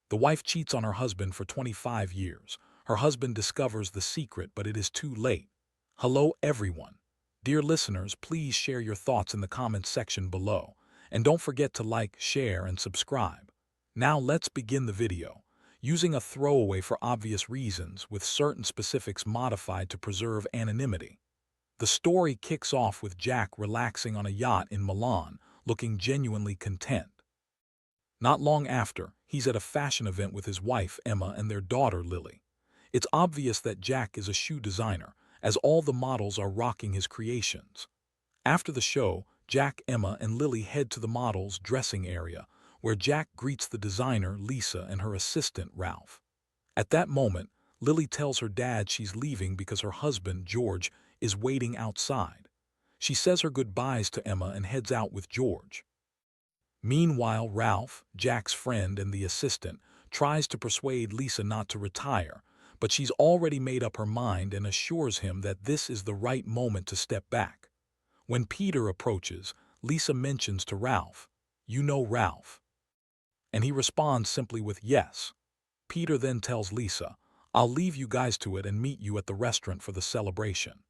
The wife cheats on her husband for 25 years. Her husband discovers the secret, but it is too late. Hello, everyone. Dear listeners, please share your thoughts in the comments section below. And don't forget to like, share, and subscribe. Now let's begin the video. Using a throwaway for obvious reasons, with certain specifics modified to preserve anonymity. The story kicks off with Jack relaxing on a yacht in Milan, looking genuinely content. Not long after, he's at a fashion event with his wife, Emma, and their daughter, Lily. It's obvious that Jack is a shoe designer, as all the models are rocking his creations. After the show, Jack, Emma, and Lily head to the models' dressing area, where Jack greets the designer, Lisa, and her assistant, Ralph. At that moment, Lily tells her dad she's leaving because her husband, George, is waiting outside. She says her goodbyes to Emma and heads out with George. Meanwhile, Ralph, Jack's friend and the assistant, tries to persuade Lisa not to retire, but she's already made up her mind and assures him that this is the right moment to step back. When Peter approaches, Lisa mentions to Ralph, "You know Ralph?" And he responds simply with yes. Peter then tells Lisa, "I'll leave you guys to it and meet you at the restaurant for the celebration."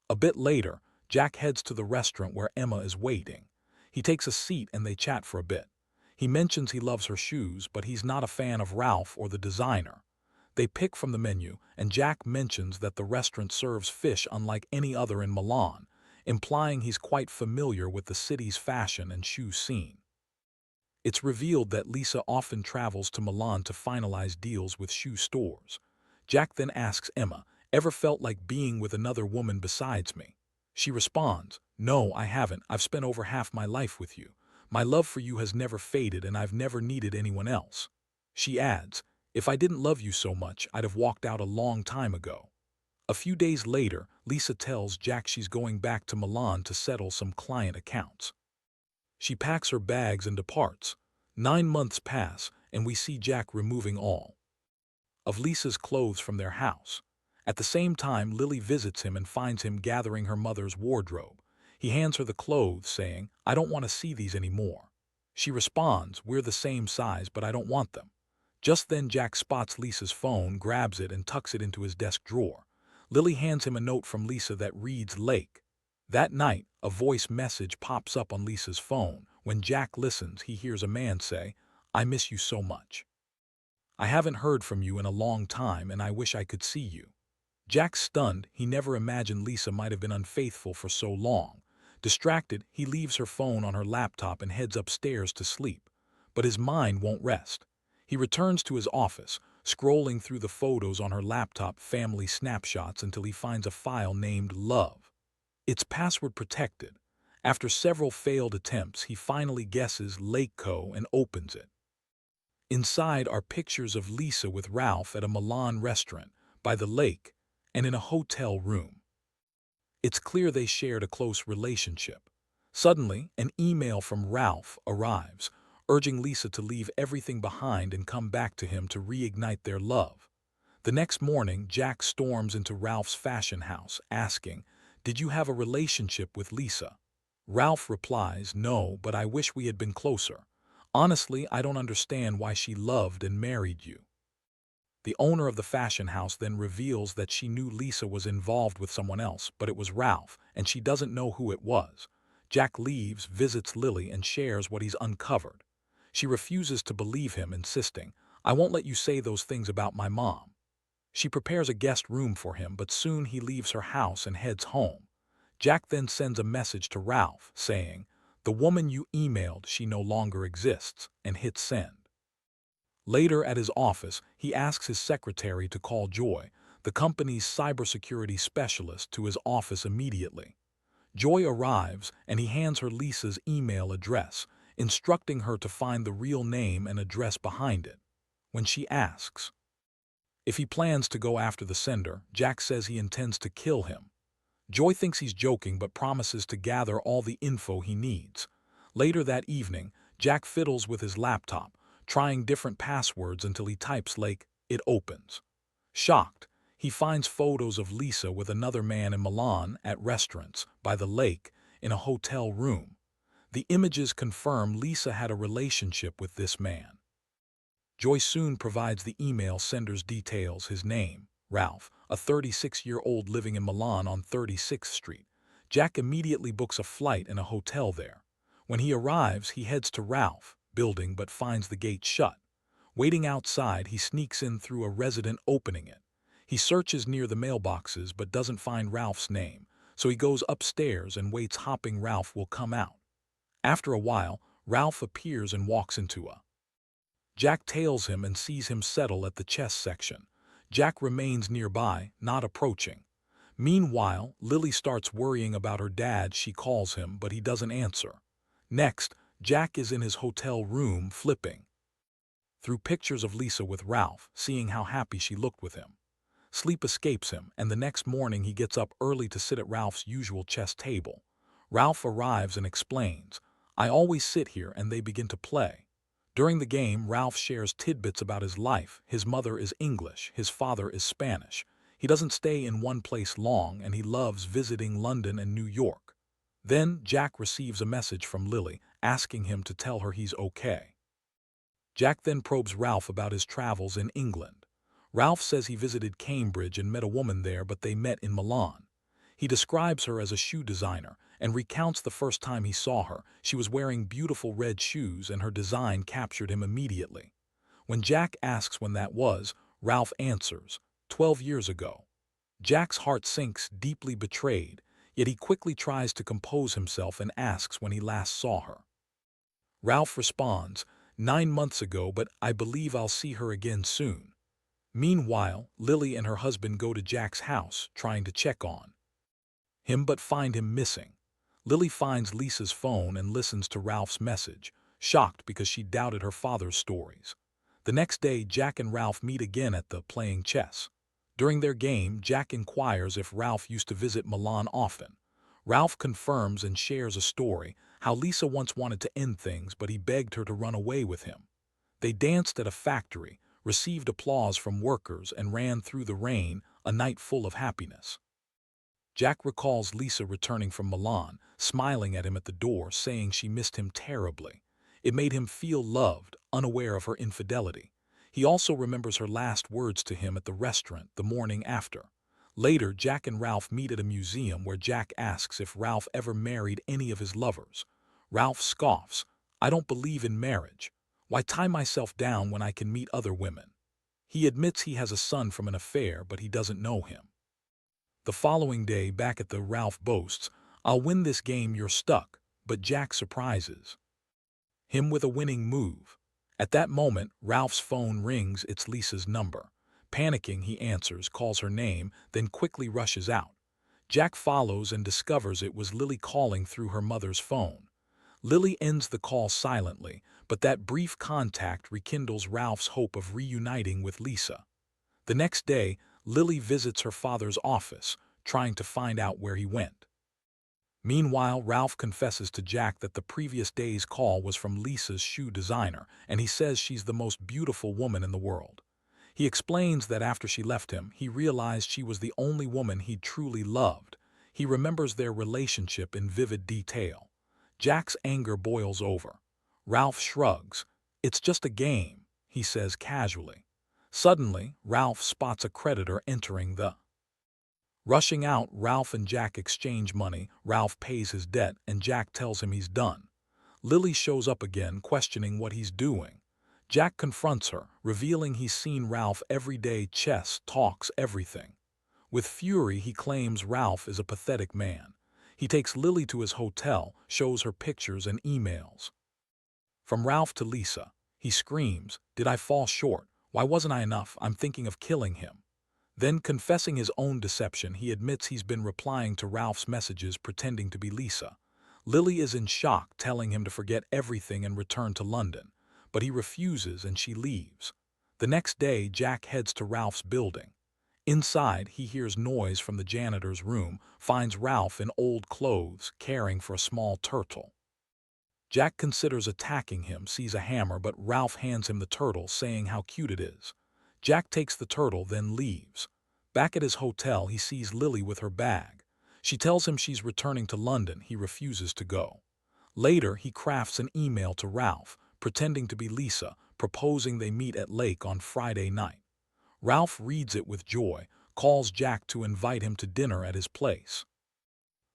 A bit later, Jack heads to the restaurant where Emma is waiting. He takes a seat and they chat for a bit. He mentions he loves her shoes, but he's not a fan of Ralph or the designer. They pick from the menu, and Jack mentions that the restaurant serves fish unlike any other in Milan, implying he's quite familiar with the city's fashion and shoe scene. It's revealed that Lisa often travels to Milan to finalize deals with shoe stores. Jack then asks Emma, "Ever felt like being with another woman besides me?" She responds, "No, I haven't. I've spent over half my life with you. My love for you has never faded and I've never needed anyone else." She adds, "If I didn't love you so much, I'd have walked out a long time ago." A few days later, Lisa tells Jack she's going back to Milan to settle some client accounts. She packs her bags and departs. 9 months pass, and we see Jack removing all of Lisa's clothes from their house. At the same time, Lily visits him and finds him gathering her mother's wardrobe. He hands her the clothes, saying, "I don't want to see these anymore." She responds, "We're the same size, but I don't want them." Just then Jack spots Lisa's phone, grabs it, and tucks it into his desk drawer. Lily hands him a note from Lisa that reads, "Lake." That night, a voice message pops up on Lisa's phone. When Jack listens, he hears a man say, "I miss you so much. I haven't heard from you in a long time and I wish I could see you." Jack's stunned. He never imagined Lisa might have been unfaithful for so long. Distracted, he leaves her phone on her laptop and heads upstairs to sleep. But his mind won't rest. He returns to his office, scrolling through the photos on her laptop, family snapshots, until he finds a file named Love. It's password protected. After several failed attempts, he finally guesses Lake Co. and opens it. Inside are pictures of Lisa with Ralph at a Milan restaurant, by the lake, and in a hotel room. It's clear they shared a close relationship. Suddenly, an email from Ralph arrives, urging Lisa to leave everything behind and come back to him to reignite their love. The next morning, Jack storms into Ralph's fashion house, asking, "Did you have a relationship with Lisa?" Ralph replies, "No, but I wish we had been closer. Honestly, I don't understand why she loved and married you." The owner of the fashion house then reveals that she knew Lisa was involved with someone else, but it was Ralph, and she doesn't know who it was. Jack leaves, visits Lily, and shares what he's uncovered. She refuses to believe him, insisting, "I won't let you say those things about my mom." She prepares a guest room for him, but soon he leaves her house and heads home. Jack then sends a message to Ralph, saying, "The woman you emailed, she no longer exists," and hits send. Later at his office, he asks his secretary to call Joy, the company's cybersecurity specialist, to his office immediately. Joy arrives, and he hands her Lisa's email address, instructing her to find the real name and address behind it. When she asks if he plans to go after the sender, Jack says he intends to kill him. Joy thinks he's joking but promises to gather all the info he needs. Later that evening, Jack fiddles with his laptop, trying different passwords until he types Lake. It opens. Shocked, he finds photos of Lisa with another man in Milan, at restaurants, by the lake, in a hotel room. The images confirm Lisa had a relationship with this man. Joy soon provides the email sender's details, his name, Ralph, a 36-year-old living in Milan on 36th Street. Jack immediately books a flight and a hotel there. When he arrives, he heads to Ralph building but finds the gate shut. Waiting outside, he sneaks in through a resident opening it. He searches near the mailboxes but doesn't find Ralph's name, so he goes upstairs and waits, hoping Ralph will come out. After a while, Ralph appears and walks into a. Jack tails him and sees him settle at the chess section. Jack remains nearby, not approaching. Meanwhile, Lily starts worrying about her dad. She calls him, but he doesn't answer. Next, Jack is in his hotel room flipping through pictures of Lisa with Ralph, seeing how happy she looked with him. Sleep escapes him, and the next morning he gets up early to sit at Ralph's usual chess table. Ralph arrives and explains, "I always sit here," and they begin to play. During the game, Ralph shares tidbits about his life. His mother is English, his father is Spanish. He doesn't stay in one place long, and he loves visiting London and New York. Then Jack receives a message from Lily, asking him to tell her he's okay. Jack then probes Ralph about his travels in England. Ralph says he visited Cambridge and met a woman there, but they met in Milan. He describes her as a shoe designer and recounts the first time he saw her. She was wearing beautiful red shoes and her design captured him immediately. When Jack asks when that was, Ralph answers, 12 years ago. Jack's heart sinks, deeply betrayed, yet he quickly tries to compose himself and asks when he last saw her. Ralph responds, 9 months ago, but I believe I'll see her again soon. Meanwhile, Lily and her husband go to Jack's house, trying to check on him but find him missing. Lily finds Lisa's phone and listens to Ralph's message, shocked because she doubted her father's stories. The next day, Jack and Ralph meet again at the playing chess. During their game, Jack inquires if Ralph used to visit Milan often. Ralph confirms and shares a story, how Lisa once wanted to end things, but he begged her to run away with him. They danced at a factory, received applause from workers, and ran through the rain, a night full of happiness. Jack recalls Lisa returning from Milan, smiling at him at the door, saying she missed him terribly. It made him feel loved, unaware of her infidelity. He also remembers her last words to him at the restaurant the morning after. Later, Jack and Ralph meet at a museum where Jack asks if Ralph ever married any of his lovers. Ralph scoffs, "I don't believe in marriage. Why tie myself down when I can meet other women?" He admits he has a son from an affair, but he doesn't know him. The following day, back at the, Ralph boasts, "I'll win this game, you're stuck," but Jack surprises him with a winning move. At that moment, Ralph's phone rings. It's Lisa's number. Panicking, he answers, calls her name, then quickly rushes out. Jack follows and discovers it was Lily calling through her mother's phone. Lily ends the call silently, but that brief contact rekindles Ralph's hope of reuniting with Lisa. The next day, Lily visits her father's office, trying to find out where he went. Meanwhile, Ralph confesses to Jack that the previous day's call was from Lisa's shoe designer, and he says she's the most beautiful woman in the world. He explains that after she left him, he realized she was the only woman he'd truly loved. He remembers their relationship in vivid detail. Jack's anger boils over. Ralph shrugs. "It's just a game," he says casually. Suddenly, Ralph spots a creditor entering the. Rushing out, Ralph and Jack exchange money. Ralph pays his debt, and Jack tells him he's done. Lily shows up again, questioning what he's doing. Jack confronts her, revealing he's seen Ralph every day. Chess talks everything. With fury, he claims Ralph is a pathetic man. He takes Lily to his hotel, shows her pictures and emails from Ralph to Lisa. He screams, "Did I fall short? Why wasn't I enough? I'm thinking of killing him." Then, confessing his own deception, he admits he's been replying to Ralph's messages pretending to be Lisa. Lily is in shock, telling him to forget everything and return to London. But he refuses and she leaves. The next day, Jack heads to Ralph's building. Inside, he hears noise from the janitor's room, finds Ralph in old clothes, caring for a small turtle. Jack considers attacking him, sees a hammer, but Ralph hands him the turtle, saying how cute it is. Jack takes the turtle, then leaves. Back at his hotel, he sees Lily with her bag. She tells him she's returning to London. He refuses to go. Later, he crafts an email to Ralph, pretending to be Lisa, proposing they meet at lake on Friday night. Ralph reads it with joy, calls Jack to invite him to dinner at his place.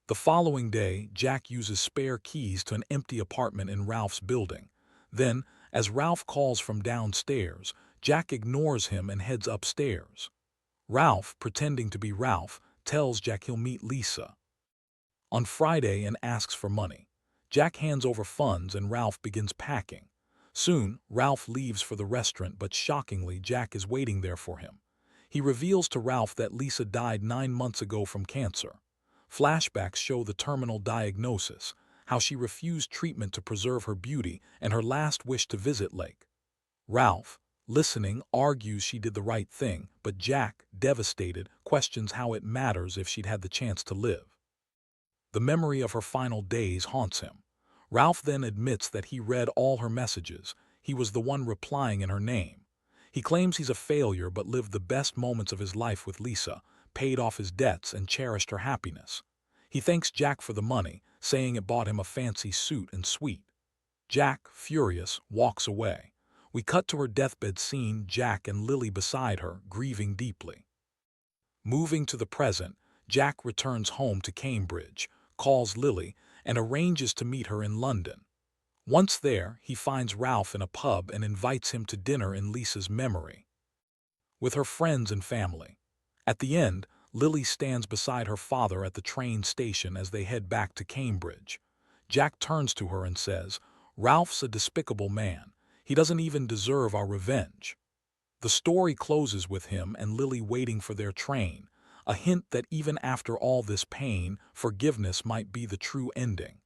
The following day, Jack uses spare keys to an empty apartment in Ralph's building. Then, as Ralph calls from downstairs, Jack ignores him and heads upstairs. Ralph, pretending to be Ralph, tells Jack he'll meet Lisa on Friday and asks for money. Jack hands over funds and Ralph begins packing. Soon, Ralph leaves for the restaurant, but shockingly, Jack is waiting there for him. He reveals to Ralph that Lisa died 9 months ago from cancer. Flashbacks show the terminal diagnosis, how she refused treatment to preserve her beauty, and her last wish to visit Lake. Ralph, listening, argues she did the right thing, but Jack, devastated, questions how it matters if she'd had the chance to live. The memory of her final days haunts him. Ralph then admits that he read all her messages. He was the one replying in her name. He claims he's a failure but lived the best moments of his life with Lisa, paid off his debts, and cherished her happiness. He thanks Jack for the money, saying it bought him a fancy suit and suite. Jack, furious, walks away. We cut to her deathbed scene, Jack and Lily beside her, grieving deeply. Moving to the present, Jack returns home to Cambridge, calls Lily, and arranges to meet her in London. Once there, he finds Ralph in a pub and invites him to dinner in Lisa's memory, with her friends and family. At the end, Lily stands beside her father at the train station as they head back to Cambridge. Jack turns to her and says, "Ralph's a despicable man. He doesn't even deserve our revenge." The story closes with him and Lily waiting for their train, a hint that even after all this pain, forgiveness might be the true ending.